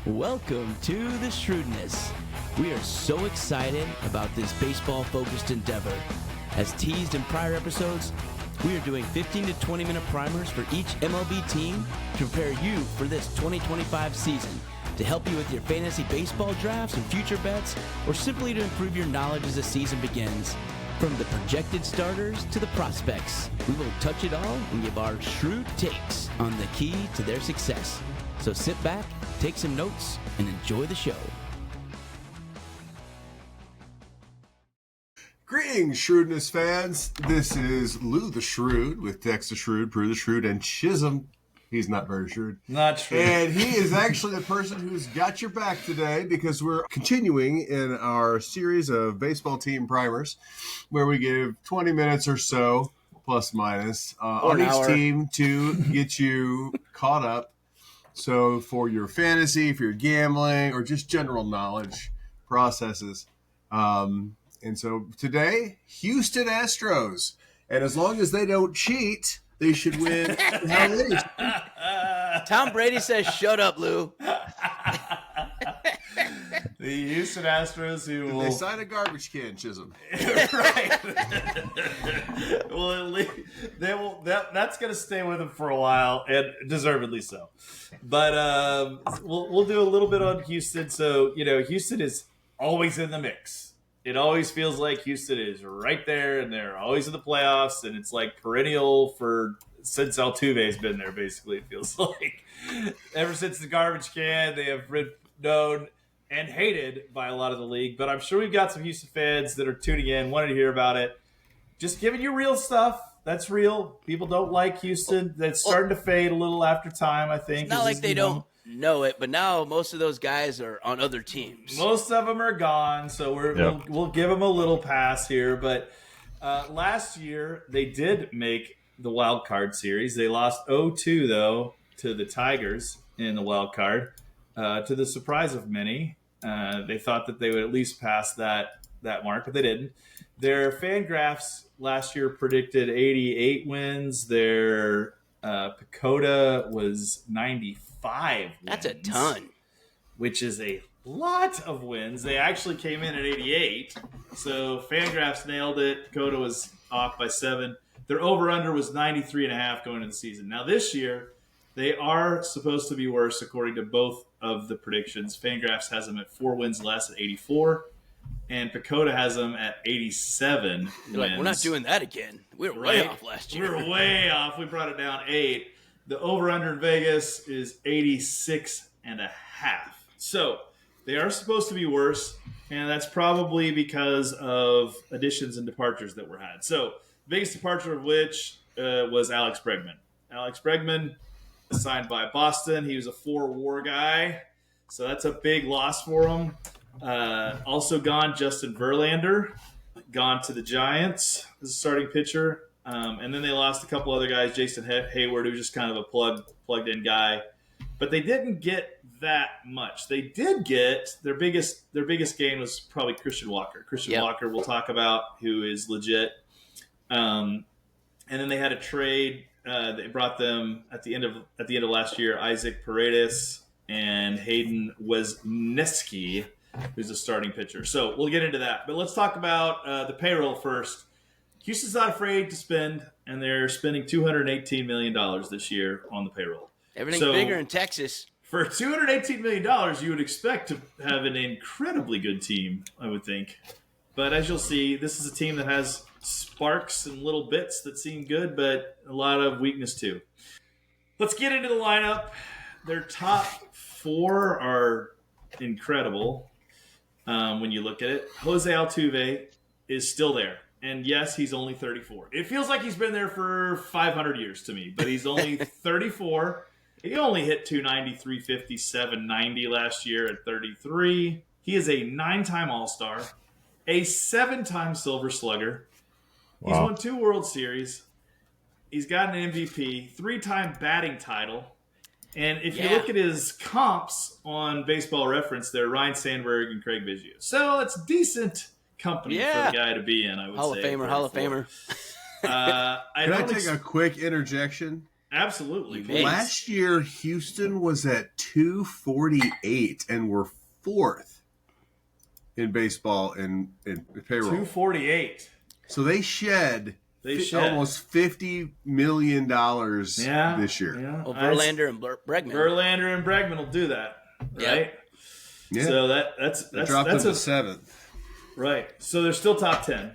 Welcome to the Shrewdness. We are so excited about this baseball-focused endeavor. As teased in prior episodes, we are doing 15 to 20-minute primers for each MLB team to prepare you for this 2025 season, to help you with your fantasy baseball drafts and future bets, or simply to improve your knowledge as the season begins. From the projected starters to the prospects, we will touch it all and give our shrewd takes on the key to their success. So sit back, take some notes, and enjoy the show. Greetings, Shrewdness fans. This is Lou the Shrewd with Tex the Shrewd, Prue the Shrewd, and Chisholm. He's not very shrewd. Not shrewd. And he is actually the person who's got your back today because we're continuing in our series of baseball team primers where we give 20 minutes or so, plus minus, on each team to get you caught up. So for your fantasy, for your gambling, or just general knowledge processes. And so today, Houston Astros. And as long as they don't cheat, they should win. Tom Brady says, shut up, Lou. The Houston Astros who will... They sign a garbage can, Chisholm. Right. Well, at least they will. That's going to stay with them for a while, and deservedly so. But we'll do a little bit on Houston. So, Houston is always in the mix. It always feels like Houston is right there, and they're always in the playoffs, and it's like perennial since Altuve has been there, basically, it feels like. Ever since the garbage can, they have been known and hated by a lot of the league. But I'm sure we've got some Houston fans that are tuning in, wanting to hear about it. Just giving you real stuff. That's real. People don't like Houston. That's starting to fade a little after time, I think. It's not like they don't know it, but now most of those guys are on other teams. Most of them are gone, so we'll give them a little pass here. But last year, they did make the wild card series. They lost 0-2, though, to the Tigers in the wild card, to the surprise of many. They thought that they would at least pass that mark, but they didn't. Their Fangraphs last year predicted 88 wins. Their Pacoda was 95 wins. That's a ton. Which is a lot of wins. They actually came in at 88. So Fangraphs nailed it. Pacoda was off by 7. Their over-under was 93.5 going into the season. Now this year, they are supposed to be worse according to both of the predictions. Fangraphs has them at 4 wins less at 84. And Pacoda has them at 87 wins. Like, we're not doing that again. We were way off last year. We were way off. We brought it down 8. The over-under in Vegas is 86.5. So they are supposed to be worse, and that's probably because of additions and departures that were had. So biggest departure of which was Alex Bregman. Alex Bregman was signed by Boston. He was a 4-WAR guy, so that's a big loss for him. Also gone, Justin Verlander, gone to the Giants as a starting pitcher. And then they lost a couple other guys, Jason Hayward, who was just kind of a plugged-in guy. But they didn't get that much. They did get their biggest gain was probably Christian Walker. Walker we'll talk about, who is legit. And then they had a trade. They brought them at the end of last year, Isaac Paredes and Hayden Wesneski, who's a starting pitcher. So we'll get into that. But let's talk about the payroll first. Houston's not afraid to spend, and they're spending $218 million this year on the payroll. Everything's bigger in Texas. For $218 million, you would expect to have an incredibly good team, I would think. But as you'll see, this is a team that has sparks and little bits that seem good, but a lot of weakness too. Let's get into the lineup. Their top 4 are incredible when you look at it. Jose Altuve is still there. And yes, he's only 34. It feels like he's been there for 500 years to me, but he's only 34. He only hit 290, 350, 790 last year at 33. He is a 9-time All-Star, a 7-time Silver Slugger. Wow. He's won 2 World Series. He's got an MVP, 3-time batting title. And if you look at his comps on Baseball Reference, they're Ryan Sandberg and Craig Biggio. So it's decent company for the guy to be in, I would say. Hall of Famer. Can I take a quick interjection? Absolutely. Hey. Last year, Houston was at 248 and were fourth in baseball in payroll. 248. So they shed almost $50 million this year. Yeah. Well, Verlander and Bregman. Verlander and Bregman will do that, right? Yeah. So that's dropped them to seventh. Right. So they're still top 10.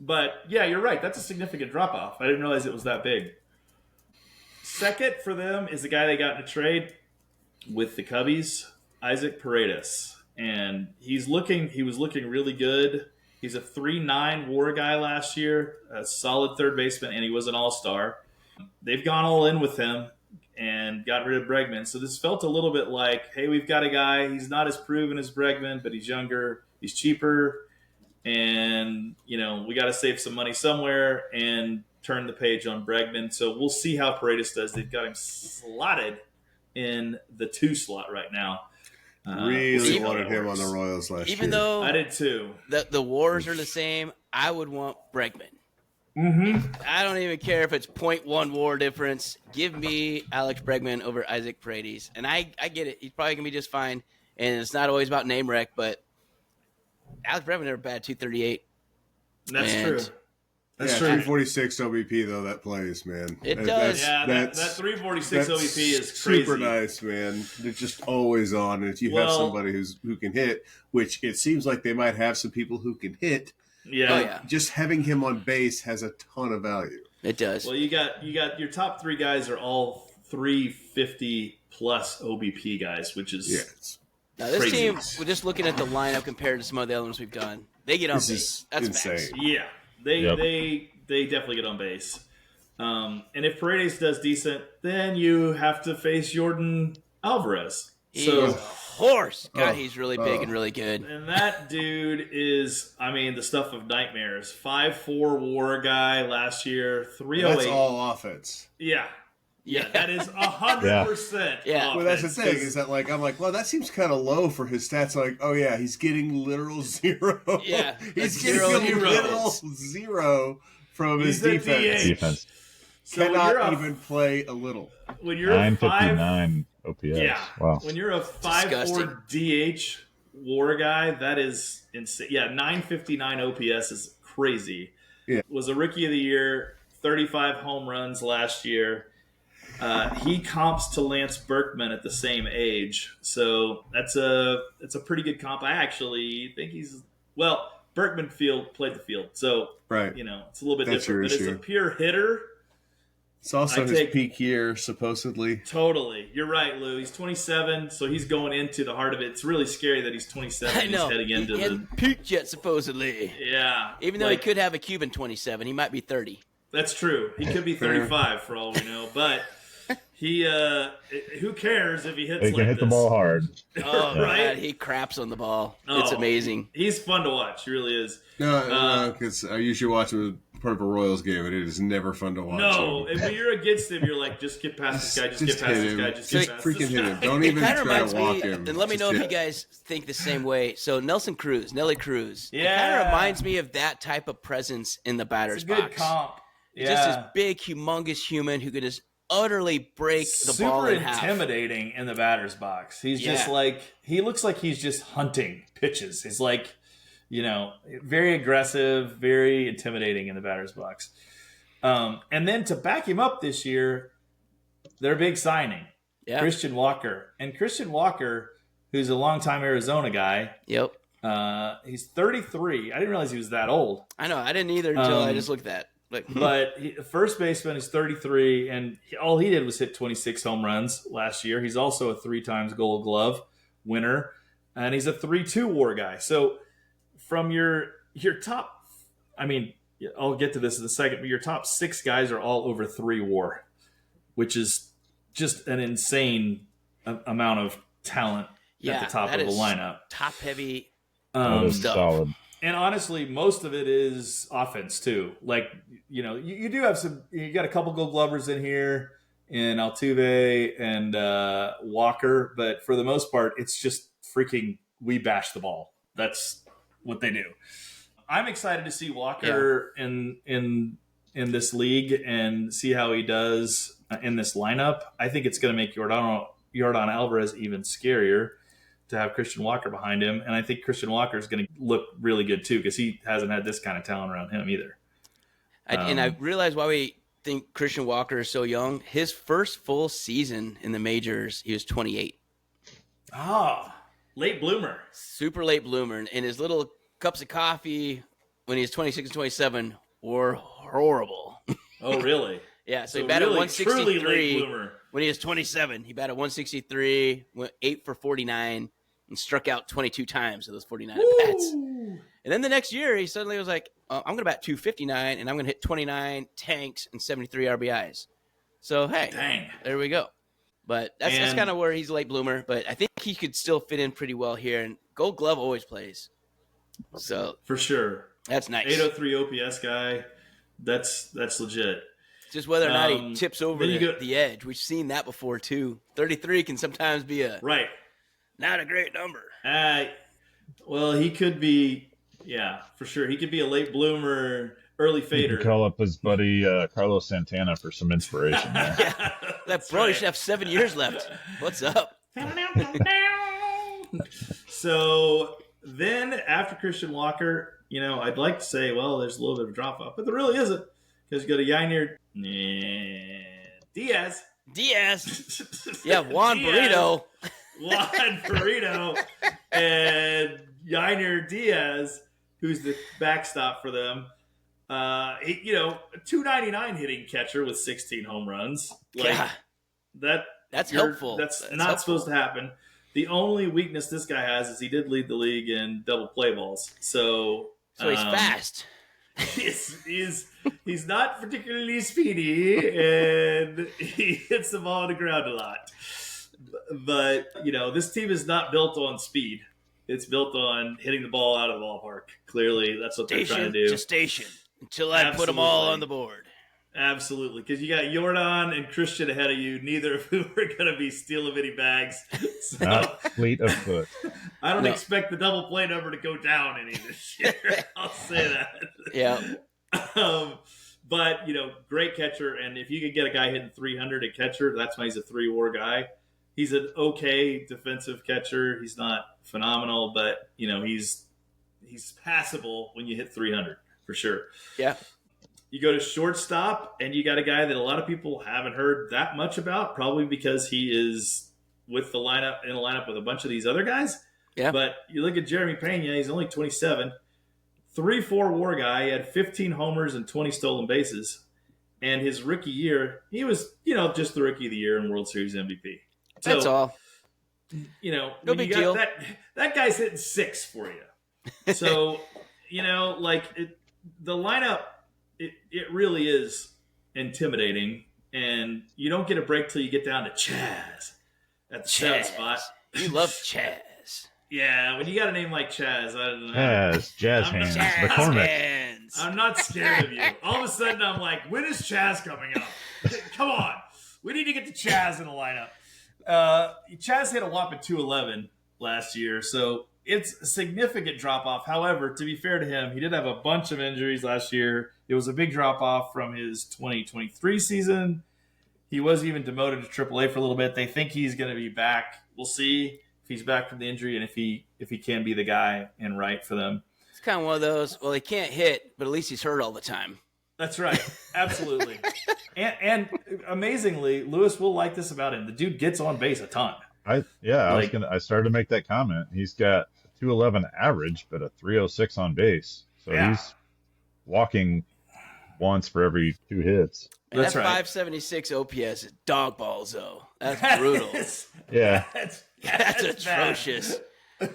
But yeah, you're right. That's a significant drop off. I didn't realize it was that big. Second for them is the guy they got in a trade with the Cubbies, Isaac Paredes. And he was looking really good. He's a 3.9 WAR guy last year, a solid third baseman, and he was an all-star. They've gone all in with him and got rid of Bregman. So this felt a little bit like, hey, we've got a guy. He's not as proven as Bregman, but he's younger. He's cheaper. And, we got to save some money somewhere and turn the page on Bregman. So we'll see how Paredes does. They've got him slotted in the 2 slot right now. Really wanted him on the Royals last year. Even though I did too. The wars are the same, I would want Bregman. Mm-hmm. I don't even care if it's 0.1 WAR difference. Give me Alex Bregman over Isaac Paredes. And I get it. He's probably going to be just fine. And it's not always about name rec, but Alex Bregman never batted 238. That's true. That's true. 346 OBP, though, that plays, man. It does. That 346 OBP is crazy. Super nice, man. They're just always on. And if you have somebody who can hit, which it seems like they might have some people who can hit, just having him on base has a ton of value. It does. Well, you got your top 3 guys are all 350 plus OBP guys, which is now this crazy. team, we're just looking at the lineup compared to some of the other ones we've done. They get on base. That's insane. max. Yeah, they definitely get on base. And if Paredes does decent, then you have to face Yordan Alvarez. He's a horse. God, he's really big and really good. And that dude is, the stuff of nightmares. 5'4" WAR guy last year, 308. That's all offense. Yeah, that is 100%. Yeah. Well, that's the thing is that I'm like, well, that seems kind of low for his stats. Like, he's getting literal 0. Yeah, he's getting literal 0 from his defense. So cannot even play a little. When you're 959 OPS. Yeah. Wow. When you're a 5'4" DH WAR guy, that is insane. Yeah, 959 OPS is crazy. Yeah. Was a rookie of the year, 35 home runs last year. He comps to Lance Berkman at the same age, so that's a pretty good comp. I actually think Berkman played the field, so right. It's a little bit That's different. But as a pure hitter, it's also his peak year, supposedly. Totally, you're right, Lou. He's 27, so he's going into the heart of it. It's really scary that he's 27. I know. He's heading into he hadn't peaked yet, supposedly. Yeah. Even though he could have a Cuban 27, he might be 30. That's true. He could be 35 for all we know, but he who cares if he hits He can like hit this? the ball hard. Oh, God, right. he craps on the ball. It's amazing. He's fun to watch. He really is. No, because I usually watch a part of a Royals game, and it is never fun to watch. No, if you're against him, you're like, just get past this guy, just get past this guy, just get past freaking this hit guy. him. Don't even Kind of try reminds to walk me, him. and let me Just know if hit. you guys think the same way. So Nelly Cruz. It kind Yeah. of reminds me of that type of presence in the batter's It's a good box. comp. Yeah. Just this big, humongous human who could just utterly break the ball in half. Super intimidating in the batter's box. He's just he looks like he's just hunting pitches. He's like, very aggressive, very intimidating in the batter's box. And then to back him up this year, their big signing, Christian Walker. And Christian Walker, who's a longtime Arizona guy. Yep. He's 33. I didn't realize he was that old. I know. I didn't either until I just looked at that. But first baseman is 33, and all he did was hit 26 home runs last year. He's also a 3-time Gold Glove winner, and he's a 3.2 WAR guy. So from your top, I'll get to this in a second, but your top 6 guys are all over 3 WAR, which is just an insane amount of talent at the top of the lineup. Top heavy That is stuff. solid. And honestly, most of it is offense too. Like, you do have you got a couple Gold Glovers in here in Altuve and Walker, but for the most part, it's just freaking we bash the ball. That's what they do. I'm excited to see Walker in this league and see how he does. in this lineup, I think it's going to make Yordan Alvarez even scarier to have Christian Walker behind him. And I think Christian Walker is going to look really good too, because he hasn't had this kind of talent around him either. And I realize why we think Christian Walker is so young. His first full season in the majors, he was 28. Late bloomer. Super late bloomer. And his little cups of coffee when he was 26 and 27 were horrible. Oh, really? Yeah, so he batted really, 163 truly late bloomer. When he was 27. He batted 163, went 8 for 49, and struck out 22 times of those 49 at-bats. And then the next year, he suddenly was like, I'm going to bat 259, and I'm going to hit 29 tanks and 73 RBIs. So, hey, there we go. But that's kind of where he's a late bloomer. But I think he could still fit in pretty well here. And Gold Glove always plays. So for sure. That's nice. 803 OPS guy. That's legit. Just whether or not he tips over the edge. We've seen that before, too. 33 can sometimes be not a great number. Well, he could be, for sure. He could be a late bloomer, early fader. You can call up his buddy Carlos Santana for some inspiration. That bro, you should have 7 years left. What's up? So then after Christian Walker, I'd like to say, well, there's a little bit of a drop-off, but there really isn't, because you go to Yainer Diaz. Yeah, Juan Burrito. Juan Burrito and Yainer Diaz, who's the backstop for them. A 299 hitting catcher with 16 home runs. That's helpful. That's not supposed to happen. The only weakness this guy has is he did lead the league in double play balls. So he's fast. He's not particularly speedy, and he hits the ball on the ground a lot. But, this team is not built on speed. It's built on hitting the ball out of the ballpark. Clearly, that's what they're trying to do. Station until I put them all on the board. Absolutely, because you got Yordan and Christian ahead of you. Neither of whom are going to be stealing any bags. So, not fleet of foot. I don't expect the double play number to go down any this year. I'll say that. Yeah. But, great catcher. And if you could get a guy hitting 300 at catcher, that's why he's a 3-WAR guy. He's an okay defensive catcher. He's not phenomenal, but, he's passable when you hit 300 for sure. Yeah. You go to shortstop, and you got a guy that a lot of people haven't heard that much about, probably because he is with the lineup with a bunch of these other guys. Yeah. But you look at Jeremy Pena, he's only 27, 3-4 WAR guy. He had 15 homers and 20 stolen bases. And his rookie year, he was, just the rookie of the year and World Series MVP. So, that's all. No big deal. That guy's hitting 6 for you. So, the lineup, it really is intimidating, and you don't get a break till you get down to Chaz at the 7th spot. You love Chaz. Yeah, when you got a name like Chaz, I don't know. Jazz hands, McCormick. Hands. I'm not scared of you. All of a sudden, I'm like, when is Chaz coming up? Come on. We need to get the Chaz in the lineup. Chaz hit a whopping 211 last year, so it's a significant drop-off. However, to be fair to him, he did have a bunch of injuries last year. It was a big drop-off from his 2023 season. He was even demoted to AAA for a little bit. They think he's going to be back. We'll see if he's back from the injury and if he can be the guy and right for them. It's kind of one of those, well, he can't hit, but at least he's hurt all the time. That's right. Absolutely. and amazingly, Lewis will like this about him. The dude gets on base a ton. I started to make that comment. He's got a 211 average, but a 306 on base. So he's walking once for every 2 hits. And that's that right. 576 OPS is dog balls, though. That's brutal. Yeah. That's atrocious.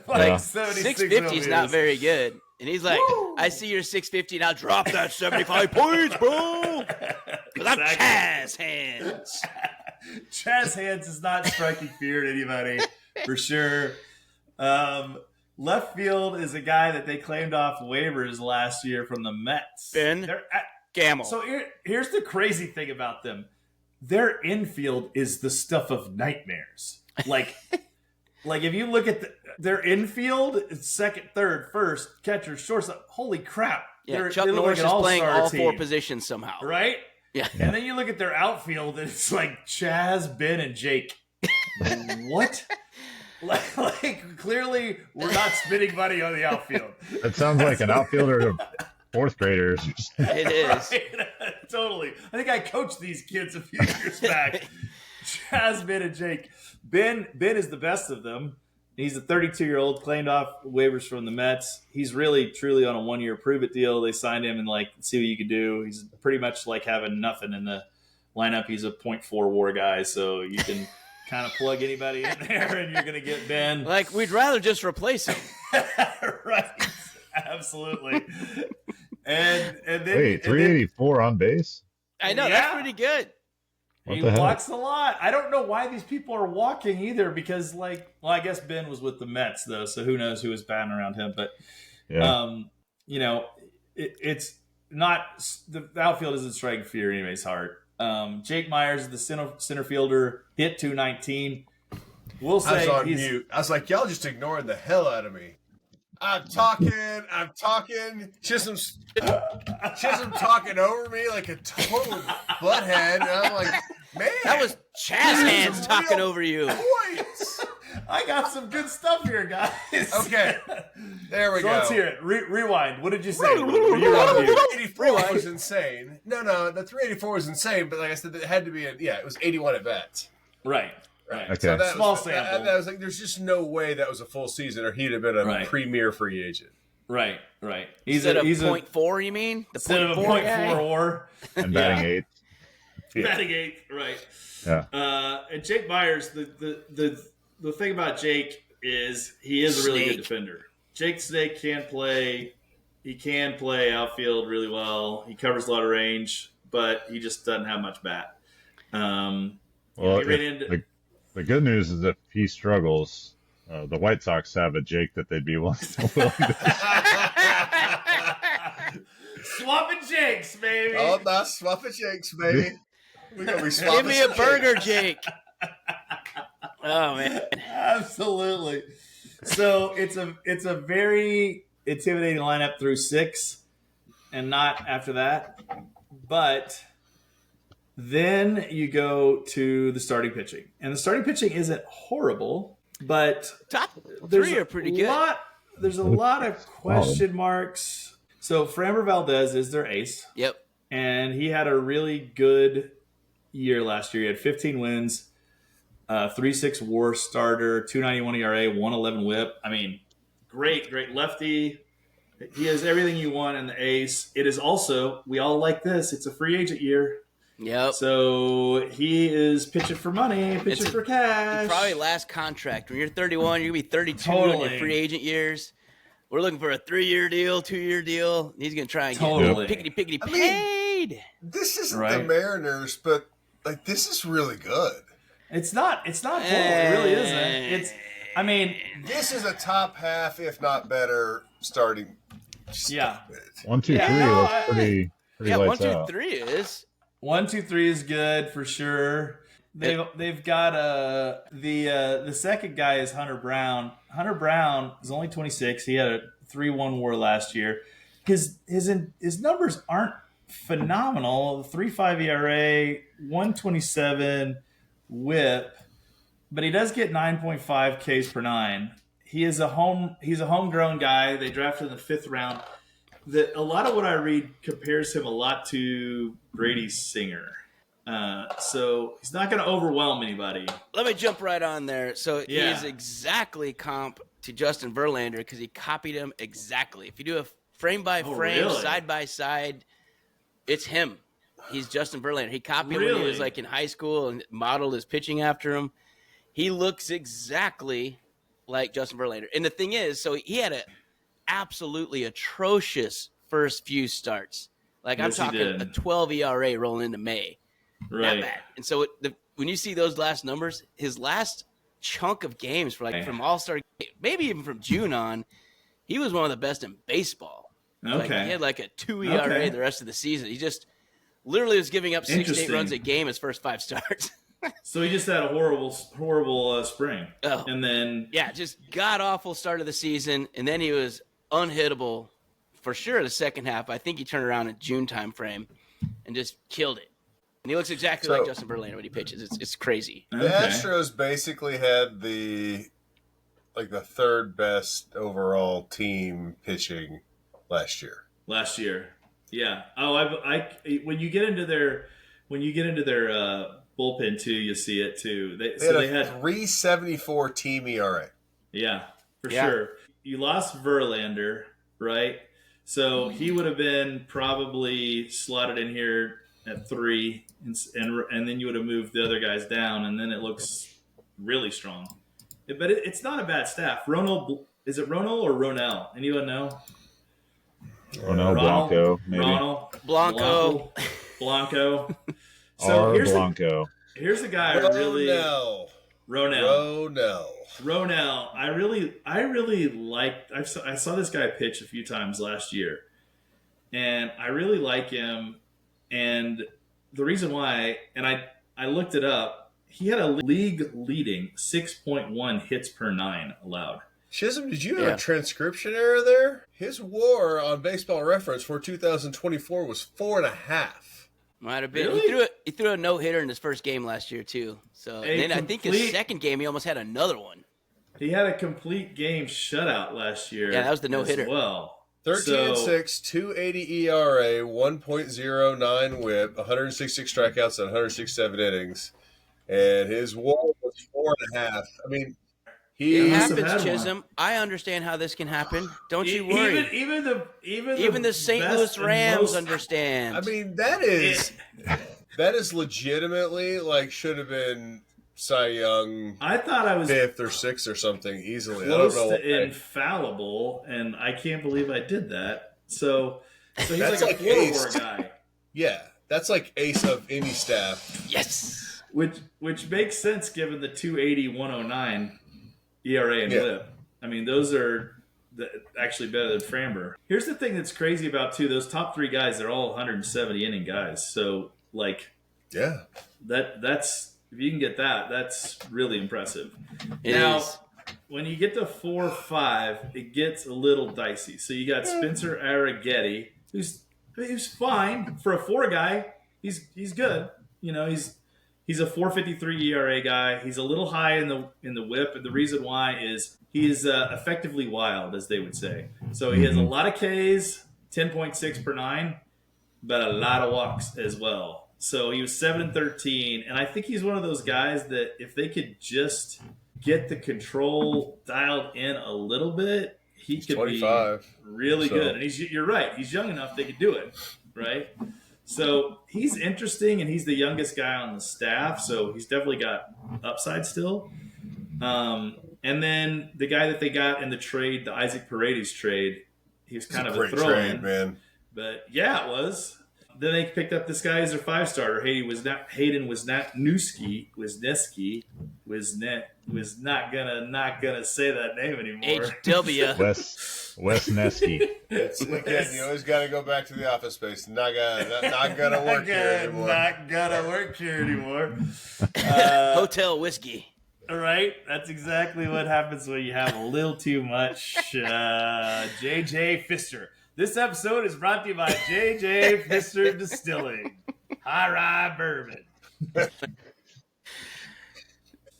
Like 650 is not very good. And he's like, woo! I see your 650, now drop that 75 points, bro. Because I'm Chaz Hands. Chaz Hands is not striking fear at anybody, for sure. Left field is a guy that they claimed off waivers last year from the Mets. Ben Gamble. So here's the crazy thing about them. Their infield is the stuff of nightmares. Like if you look at their infield, it's second, third, first, catcher, shortstop. Holy crap. Yeah, Chuck Norris is playing all 4 positions somehow. Right? Yeah. And then you look at their outfield, and it's like Chaz, Ben, and Jake. What? Like, clearly, we're not spending money on the outfield. That sounds like an outfielder of fourth graders. It is. Right? Totally. I think I coached these kids a few years back. Chaz, Ben, and Jake. Ben is the best of them. He's a 32-year-old, claimed off waivers from the Mets. He's really, truly on a one-year prove-it deal. They signed him and, like, see what you can do. He's pretty much like having nothing in the lineup. He's a .4 WAR guy, so you can kind of plug anybody in there, and you're going to get Ben. Like, we'd rather just replace him. Right. Absolutely. And then, Wait, 384 on base? I know, that's pretty good. He walks a lot. I don't know why these people are walking either because, like, well, I guess Ben was with the Mets, though, so who knows who was batting around him. But, you know, it's not – the outfield isn't striking fear in anybody's heart. Jake Myers is the center fielder, hit 219. We'll say I was on mute. I was like, y'all just ignoring the hell out of me. I'm talking. Chisholm's talking over me like a total butthead. And I'm like, man. That was Chaz Hands talking over you. Points. I got some good stuff here, guys. Okay. There we go. Let's hear it. Rewind. What did you say? You're on mute. 384 was insane. No, the 384 was insane, but like I said, it had to be it was 81 at bats. Right. Right. Okay. So that Small was, sample. That was like, there's just no way that was a full season, or he'd have been a premier free agent. Right. Instead of .4, you mean? Instead of a .4 WAR. And batting eighth. Yeah. Batting eighth, right. Yeah. And Jake Myers, the thing about Jake is he is a really good defender. Jake Snake can play. He can play outfield really well. He covers a lot of range, but he just doesn't have much bat. The good news is if he struggles, the White Sox have a Jake that they'd be willing to Swapping Jakes, baby. Oh, that's swapping Jakes, baby. We gonna be swapping. Give me a burger, Jake. Oh man, absolutely. So it's a very intimidating lineup through 6, and not after that. But then you go to the starting pitching, and the starting pitching isn't horrible, but top 3 are pretty good. There's a lot of question marks. So Framber Valdez is their ace. Yep. And he had a really good year last year. He had 15 wins, 3.6 WAR starter, 2.91 ERA, 1.11 WHIP. I mean, great lefty. He has everything you want in the ace. It is also, we all like this, it's a free agent year. Yep. So he is pitching for money, pitching for cash. Probably last contract. When you're 31, you're going to be 32 in your free agent years. We're looking for a 3-year deal, 2-year deal. He's going to try and get pickety paid. This isn't the Mariners, but like this is really good. It's not horrible. It really isn't. This is a top half, if not better, starting. Yeah. 1, 2, 3 looks pretty lights 1, 2, out. 3 is 1, 2, 3 is good for sure. They've got the second guy is Hunter Brown. Hunter Brown is only 26. He had a 3.1 WAR last year. His numbers aren't phenomenal. 3.5 ERA, 1.27 WHIP, but he does get 9.5 Ks per 9. He's a homegrown guy. They drafted in the 5th round. A lot of what I read compares him a lot to Brady Singer. So he's not going to overwhelm anybody. Let me jump right on there. So he is exactly comp to Justin Verlander because he copied him exactly. If you do a frame by frame, side by side, it's him. He's Justin Verlander. He copied him when he was like in high school and modeled his pitching after him. He looks exactly like Justin Verlander. And the thing is, so he had a absolutely atrocious first few starts. Like I'm talking a 12 ERA rolling into May. Right. Not bad. And so when you see those last numbers, his last chunk of games for from All-Star, maybe even from June on, he was one of the best in baseball. Okay. He had like a 2 ERA the rest of the season. He just literally was giving up 6 to 8 runs a game his first 5 starts. So he just had a horrible spring. Oh. And then just god-awful start of the season, and then he was unhittable for sure the second half. I think he turned around in June time frame and just killed it. And he looks exactly like Justin Verlander when he pitches. It's crazy. The Astros basically had the third best overall team pitching last year. Yeah. Oh, I when you get into their bullpen too, you see it too. They had 3.74 team ERA. Yeah, for sure. You lost Verlander, right? So he would have been probably slotted in here at 3, and then you would have moved the other guys down, and then it looks really strong. But it's not a bad staff. Is it Ronald or Ronell? Anyone know? Ronald Blanco, maybe. Blanco. So here's a guy Ronell. I really liked. I saw this guy pitch a few times last year, and I really like him. And the reason why, and I looked it up, he had a league leading 6.1 hits per 9 allowed. Chisholm, did you have a transcription error there? His WAR on Baseball Reference for 2024 was 4.5. Might have been. Really? He threw a no-hitter in his first game last year too. So then I think his second game he almost had another one. He had a complete game shutout last year. Yeah, that was the no-hitter. Well, 13-6, 2.80 ERA, 1.09 WHIP, 166 strikeouts, and 167 innings, and his WAR was 4.5. I mean, it happens, Chisholm. I understand how this can happen. Don't you worry. Even the St. Louis Rams understand. I mean, that is legitimately should have been Cy Young. I thought I was 5th or 6th or something easily. Close to infallible, and I can't believe I did that. So he's that's like a 4 guy. Yeah, that's like ace of any staff. Yes, which makes sense given the 2.80, 109 ERA and WHIP. I mean, those are actually better than Framber. Here's the thing that's crazy about too: those top 3 guys, they're all 170 inning guys. So that's if you can get that, that's really impressive. When you get to 4-5, it gets a little dicey. So you got Spencer Arrighetti, who's fine for a 4 guy. He's good. You know, he's a 4.53 ERA guy. He's a little high in the WHIP, and the reason why is he's effectively wild, as they would say. So he has a lot of Ks, 10.6 per 9, but a lot of walks as well. So he was 7-13, and I think he's one of those guys that if they could just get the control dialed in a little bit, he could 25, be really good. And you're right, he's young enough they could do it, right? So he's interesting, and he's the youngest guy on the staff, so he's definitely got upside still. And then the guy that they got in the trade, the Isaac Paredes trade, he was kind of a throw-in, man. But yeah, it was. Then they picked up this guy as their 5-starter. Hayden was not gonna say that name anymore. HW Wesneski. Again, you always got to go back to the office space. Not gonna work here anymore. Not gonna work here anymore. Hotel whiskey. All right, that's exactly what happens when you have a little too much. JJ Pfister. This episode is brought to you by J.J. Pfister Distilling. High rye bourbon.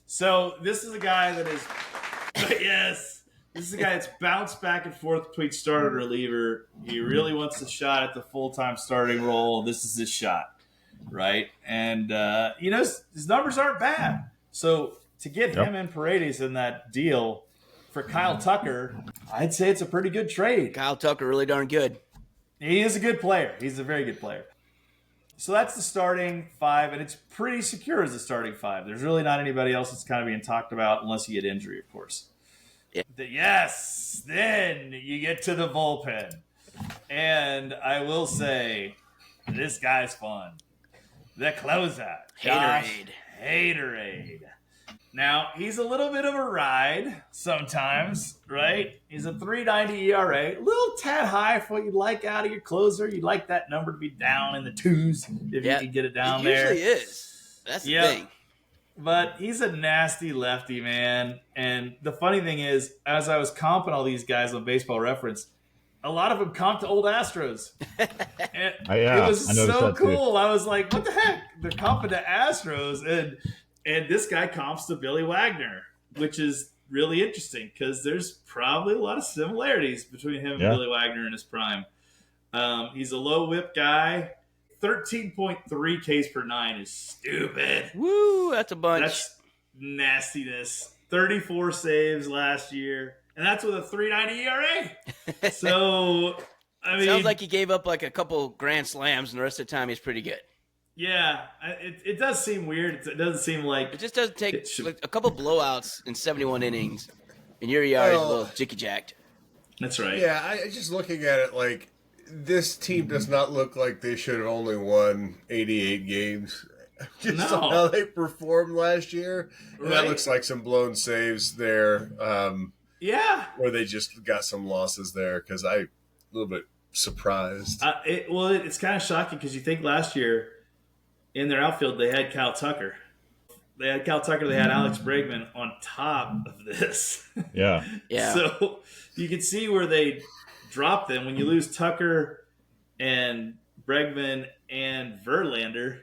So this is a guy that is, this is a guy that's bounced back and forth between starter and reliever. He really wants a shot at the full-time starting role. This is his shot, right? And, his numbers aren't bad. So to get him and Paredes in that deal for Kyle Tucker, I'd say it's a pretty good trade. Kyle Tucker, really darn good. He is a good player. He's a very good player. So that's the starting 5, and it's pretty secure as the starting 5. There's really not anybody else that's kind of being talked about unless you get injury, of course. Yeah. Then you get to the bullpen. And I will say, this guy's fun. The closer. Haterade. Now, he's a little bit of a ride sometimes, right? He's a 3.90 ERA. A little tad high for what you'd like out of your closer. You'd like that number to be down in the 2s if you can get it down there. It usually is. That's the thing. But he's a nasty lefty, man. And the funny thing is, as I was comping all these guys on Baseball Reference, a lot of them comped to old Astros. And Yeah, it was I noticed so that too. cool. I was like, what the heck? They're comping to Astros. And this guy comps to Billy Wagner, which is really interesting because there's probably a lot of similarities between him and Billy Wagner in his prime. He's a low whip guy. 13.3 Ks per nine is stupid. Woo, that's a bunch. That's nastiness. 34 saves last year, and that's with a 3.90 ERA. So, I mean, sounds like he gave up like a couple grand slams, and the rest of the time he's pretty good. Yeah, it does seem weird. It doesn't seem like it just doesn't take like a couple blowouts in 71 innings, and your ERA is a little jicky jacked. That's right. Yeah, I just looking at it like this team does not look like they should have only won 88 games. Just how they performed last year. Right. That looks like some blown saves there. Where they just got some losses there because I'm a little bit surprised. It's kind of shocking because you think last year in their outfield they had Kyle Tucker. They had Alex Bregman on top of this. Yeah. So you can see where they dropped them when you lose Tucker and Bregman and Verlander.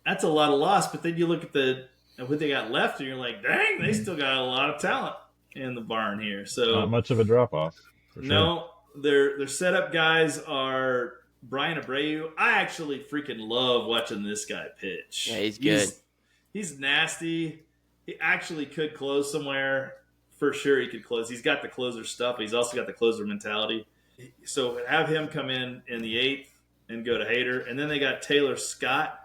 That's a lot of loss. But then you look at what they got left, and you're like, dang, they still got a lot of talent in the barn here. So not much of a drop off. No, their setup guys are Brian Abreu. I actually freaking love watching this guy pitch. Yeah, he's good. He's nasty. He actually could close somewhere. For sure he could close. He's got the closer stuff. He's also got the closer mentality. So have him come in the 8th and go to Hader. And then they got Taylor Scott,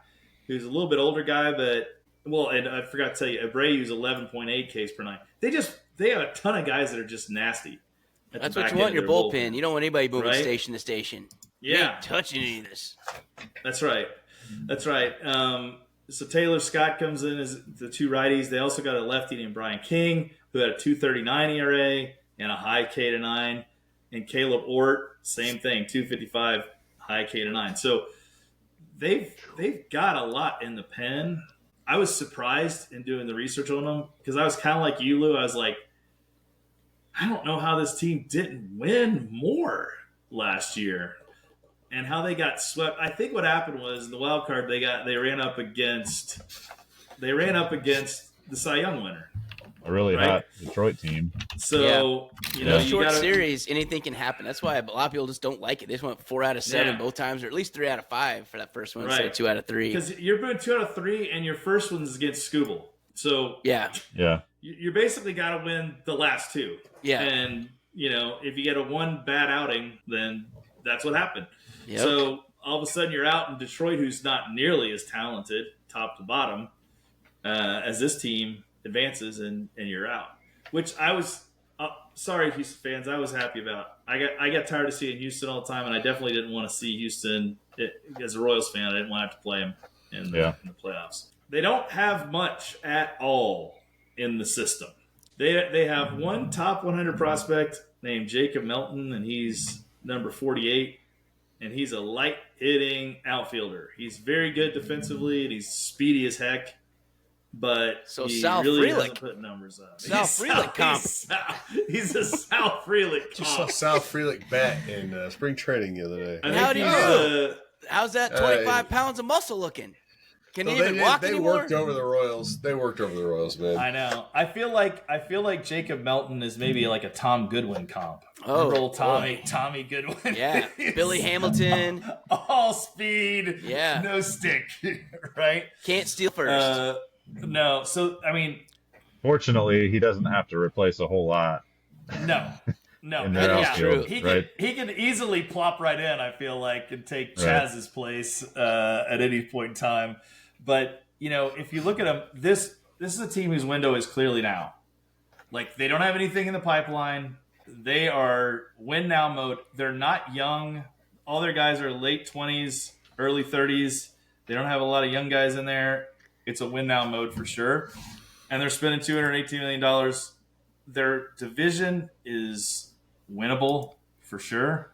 who's a little bit older guy, and I forgot to tell you, Abreu's 11.8 Ks per nine. They have a ton of guys that are just nasty. That's what you want in your bullpen. You don't want anybody moving station to station. Yeah. You ain't touching any of this. That's right. So Taylor Scott comes in as the two righties. They also got a lefty named Brian King, who had a 2.39 ERA and a high K to 9. And Caleb Ort, same thing, 2.55, high K to 9. So they've got a lot in the pen. I was surprised in doing the research on them because I was kind of like you, Lou. I was like, I don't know how this team didn't win more last year. And how they got swept. I think what happened was in the wild card they ran up against the Cy Young winner. A really hot Detroit team. So short series, anything can happen. That's why a lot of people just don't like it. They just went 4 out of 7 both times, or at least 3 out of 5 for that first one, instead of 2 out of 3. Because you're doing 2 out of 3, and your first one's against Scooble. So you basically got to win the last 2. Yeah, and if you get a one bad outing, then that's what happened. Yep. So all of a sudden you're out in Detroit, who's not nearly as talented, top to bottom, as this team advances, and you're out. Which I was sorry, Houston fans, I was happy about. I got tired of seeing Houston all the time, and I definitely didn't want to see Houston as a Royals fan. I didn't want to have to play them in the playoffs. They don't have much at all in the system. They have one top 100 prospect named Jacob Melton, and he's number 48. And he's a light-hitting outfielder. He's very good defensively, and he's speedy as heck. But he really doesn't put numbers up. Sal Frelick comp. He's a Sal Frelick comp. Just saw Sal Frelick bat in spring training the other day. How do you know? How's that 25 pounds of muscle looking? Can he even walk anymore? They worked over the Royals, man. I know. I feel like Jacob Melton is maybe like a Tom Goodwin comp. Oh, old Tommy Goodwin. Yeah, Billy Hamilton. All speed. Yeah, no stick. Right? Can't steal first. No. So I mean, fortunately, he doesn't have to replace a whole lot. No. That's true. He can easily plop right in, I feel like, and take Chaz's place at any point in time. But, if you look at them, this is a team whose window is clearly now. Like, they don't have anything in the pipeline. They are win now mode. They're not young. All their guys are late 20s, early 30s. They don't have a lot of young guys in there. It's a win now mode for sure. And they're spending $218 million. Their division is winnable for sure,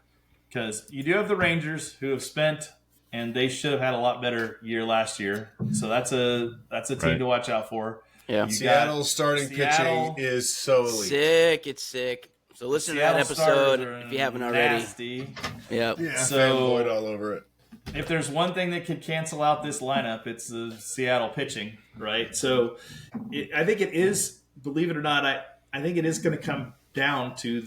because you do have the Rangers, who have spent, and they should have had a lot better year last year. So that's a team to watch out for. Yeah, Seattle's starting pitching is so elite. Sick. It's sick. So listen to Seattle that starters episode are if you haven't already. Nasty. Yep. Yeah, So- fanboyed all over it. If there's one thing that could cancel out this lineup, it's the Seattle pitching, right? So I think it is, believe it or not, I think it is going to come down to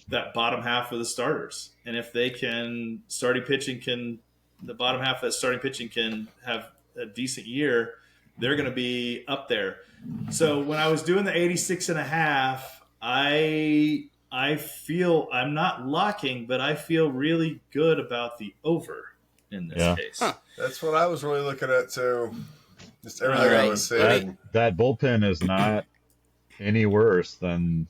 that bottom half of the starters. And if they can, the bottom half of that starting pitching can have a decent year, they're going to be up there. So when I was doing the 86.5, I feel, I'm not locking, but I feel really good about the over in this case. Huh. That's what I was really looking at too. Just everything I Alright. was saying. That bullpen is not any worse than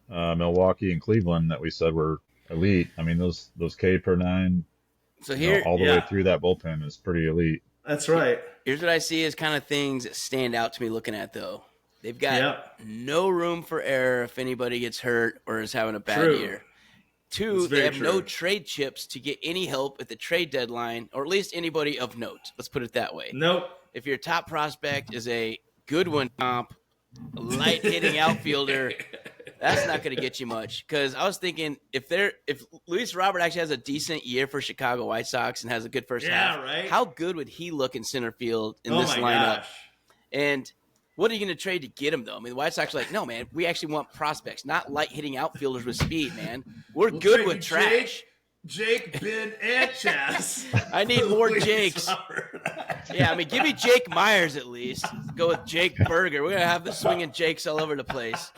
Milwaukee and Cleveland that we said were elite. I mean, those K per nine, So here, all the way through that bullpen is pretty elite. That's right. here's what I see as kind of things that stand out to me looking at, though. They've got no room for error if anybody gets hurt or is having a bad True. year. Two, It's they very have no true. trade chips to get any help at the trade deadline, or at least anybody of note. Let's put it that way. Nope. If your top prospect is a good one comp, a light hitting outfielder, that's not going to get you much. Because I was thinking if Luis Robert actually has a decent year for Chicago White Sox and has a good first half, right. how good would he look in center field in Oh this my lineup? gosh. And what are you going to trade to get him, though? I mean, the White Sox are like, no, man, we actually want prospects, not light-hitting outfielders with speed, man. We're good trade with you trash. Jake, Ben, and Chaz. I need more Luis Jakes. Robert. Yeah, I mean, give me Jake Myers at least. Go with Jake Berger. We're going to have the swinging Jakes all over the place.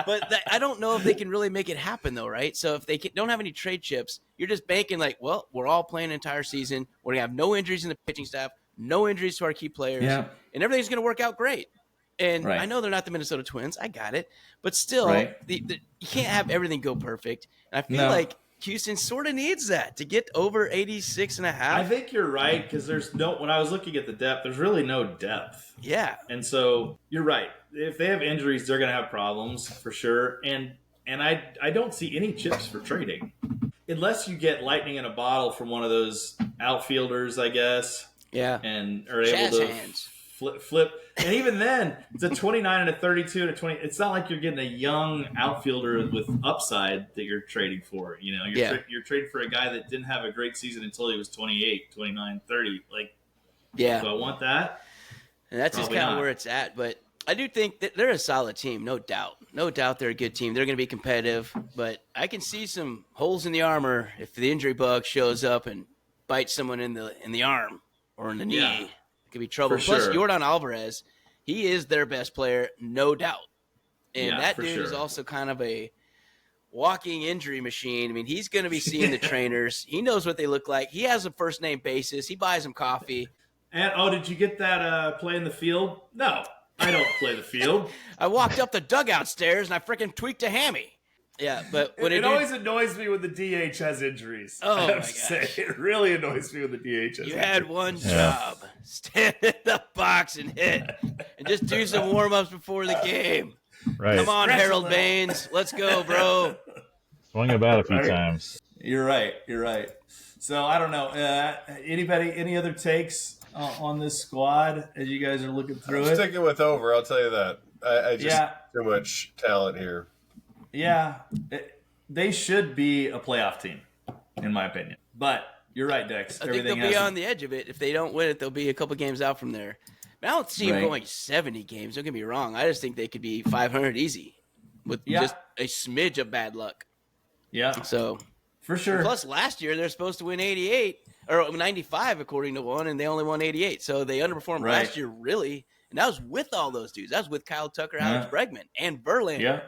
But I don't know if they can really make it happen, though, right? So if they don't have any trade chips, you're just banking like, well, we're all playing an entire season. We're going to have no injuries in the pitching staff, no injuries to our key players, and everything's going to work out great. And Right. I know they're not the Minnesota Twins. I got it. But still, Right. you can't have everything go perfect. And I feel No. like Houston sort of needs that to get over 86.5. I think you're right because when I was looking at the depth, there's really no depth. Yeah. And so you're right. If they have injuries, they're going to have problems for sure. And I don't see any chips for trading unless you get lightning in a bottle from one of those outfielders, I guess. Yeah. And are Jazz able to hands. flip. And even then, it's a 29 and a 32 and a 20. It's not like you're getting a young outfielder with upside that you're trading for. You know, you're trading for a guy that didn't have a great season until he was 28, 29, 30. Like, Yeah. do I want that? And that's just Probably kind of not. where it's at. But I do think that they're a solid team, no doubt. No doubt they're a good team. They're going to be competitive. But I can see some holes in the armor if the injury bug shows up and bites someone in the arm or in the knee. Yeah. It could be trouble. For Plus, sure. Yordan Alvarez, he is their best player, no doubt. And Yeah, that for dude is sure. also kind of a walking injury machine. I mean, he's going to be seeing the trainers. He knows what they look like. He has a first-name basis. He buys them coffee. And did you get that play in the field? No, I don't play the field. I walked up the dugout stairs and I freaking tweaked a hammy. Yeah, but when It always annoys me when the DH has injuries. Oh, I my have to say, it really annoys me when the DH has you injuries. had one job, stand in the box and hit, and just do some warm-ups before the game. Right. Come on, Stretch a Harold little. Baines, let's go, bro. Swung about a few Right. times. You're right. So I don't know. Any other takes on this squad as you guys are looking through I'm it? sticking with over. I'll tell you that. I just Yeah. too much talent here. Yeah, they should be a playoff team, in my opinion. But you're right, Dex. I think they'll be on the edge of it. If they don't win it, they'll be a couple games out from there. I don't see them Right. going 70 games. Don't get me wrong. I just think they could be 500 easy with Yeah. just a smidge of bad luck. Yeah, So, for sure. plus last year they're supposed to win 88 or 95 according to one, and they only won 88. So they underperformed Right. last year, really. And that was with all those dudes. That was with Kyle Tucker, Alex Bregman, and Verlander. Yeah,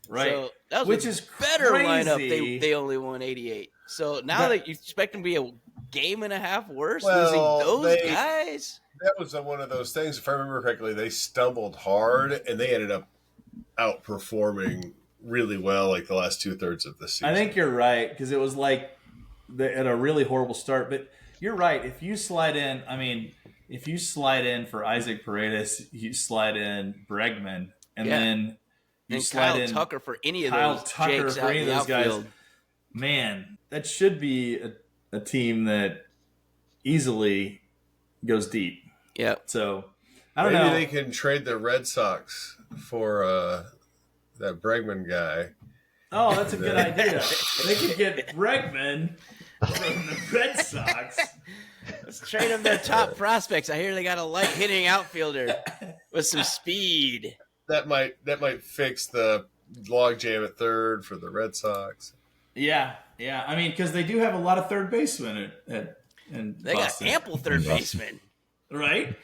right. So that was Which a is better lineup. crazy. They only won 88. So now that you expect them to be a game and a half worse, Well, losing those they- guys. That was one of those things. If I remember correctly, they stumbled hard and they ended up outperforming really well, like the last 2/3 of the season. I think you're right because it was like at a really horrible start. But you're right. If you slide in, for Isaac Paredes, you slide in Bregman, and Yeah. then you And slide Kyle in Tucker for any of Kyle those Tucker Jakes for out any in of the those guys. outfield. Man, that should be a team that easily goes deep. Yep. So I don't Maybe know. they can trade the Red Sox for that Bregman guy. Oh, that's a good idea. They could get Bregman from the Red Sox. Let's trade them their top prospects. I hear they got a light hitting outfielder with some speed. That might fix the logjam at third for the Red Sox. Yeah. I mean, because they do have a lot of third basemen in They Boston. got ample third basemen. Right?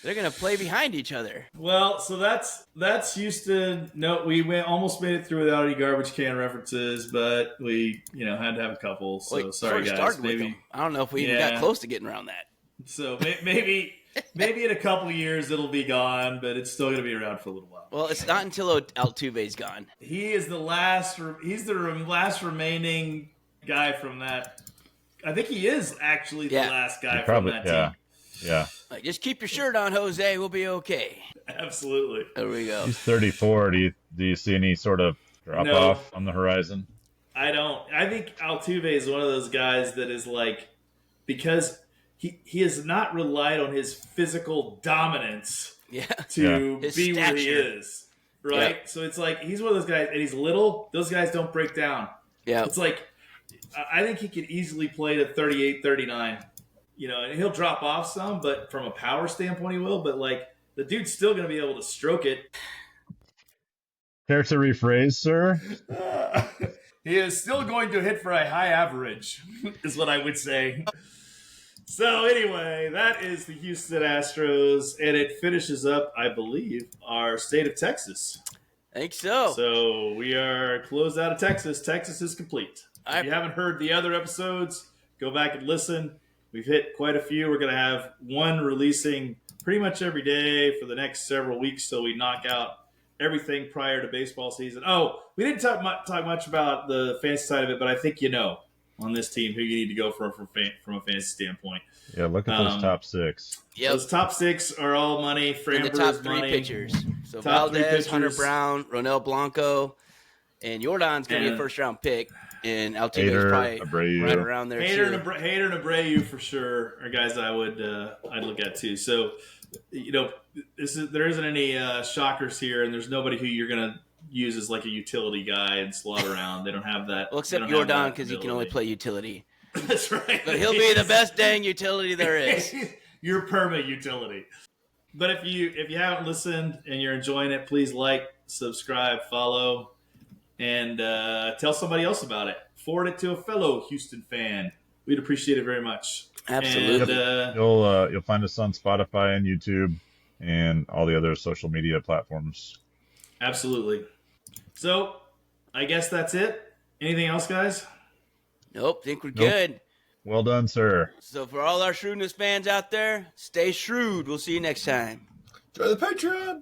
They're going to play behind each other. Well, so that's Houston. No, we almost made it through without any garbage can references, but we had to have a couple. So sorry, guys. Maybe I don't know if we even got close to getting around that. So maybe in a couple of years it'll be gone, but it's still going to be around for a little while. Well, it's not until Altuve's gone. He is the last. He's the last remaining guy from that. I think he is actually the last guy from that team. Yeah. Like, just keep your shirt on, Jose. We'll be okay. Absolutely. There we go. He's 34. Do you see any sort of drop off on the horizon? I don't. I think Altuve is one of those guys that is like, because he has not relied on his physical dominance to be stature. where he is. Right? Yeah. So it's like, he's one of those guys, and he's little. Those guys don't break down. Yeah. It's like, I think he could easily play to 38, 39. And he'll drop off some, but from a power standpoint, he will. But, like, the dude's still going to be able to stroke it. Care to rephrase, sir? He is still going to hit for a high average, is what I would say. So, anyway, that is the Houston Astros, and it finishes up, I believe, our state of Texas. I think so. So, we are closed out of Texas. Texas is complete. If you haven't heard the other episodes, go back and listen. We've hit quite a few. We're going to have one releasing pretty much every day for the next several weeks, so we knock out everything prior to baseball season. Oh, we didn't talk much about the fantasy side of it, but I think on this team who you need to go from a fantasy standpoint. Yeah, look at those top six. Yep. Those top six are all money. And the top three pitchers. So Valdez, Hunter Brown, Ronel Blanco, and Yordan's going to be a first-round pick. And Altuve's probably right around there, Hader and Abreu for sure are guys I'd look at too. So, there isn't any shockers here, and there's nobody who you're going to use as like a utility guy and slot around. They don't have that. Well, except Yordan, because he can only play utility. That's right. But he'll be the best dang utility there is. Your perma utility. But if you haven't listened and you're enjoying it, please like, subscribe, follow. And tell somebody else about it. Forward it to a fellow Houston fan. We'd appreciate it very much. Absolutely. And, You'll find us on Spotify and YouTube and all the other social media platforms. Absolutely. So, I guess that's it. Anything else, guys? Nope, think we're good. Well done, sir. So for all our Shrewdness fans out there, stay shrewd. We'll see you next time. Enjoy the Patreon.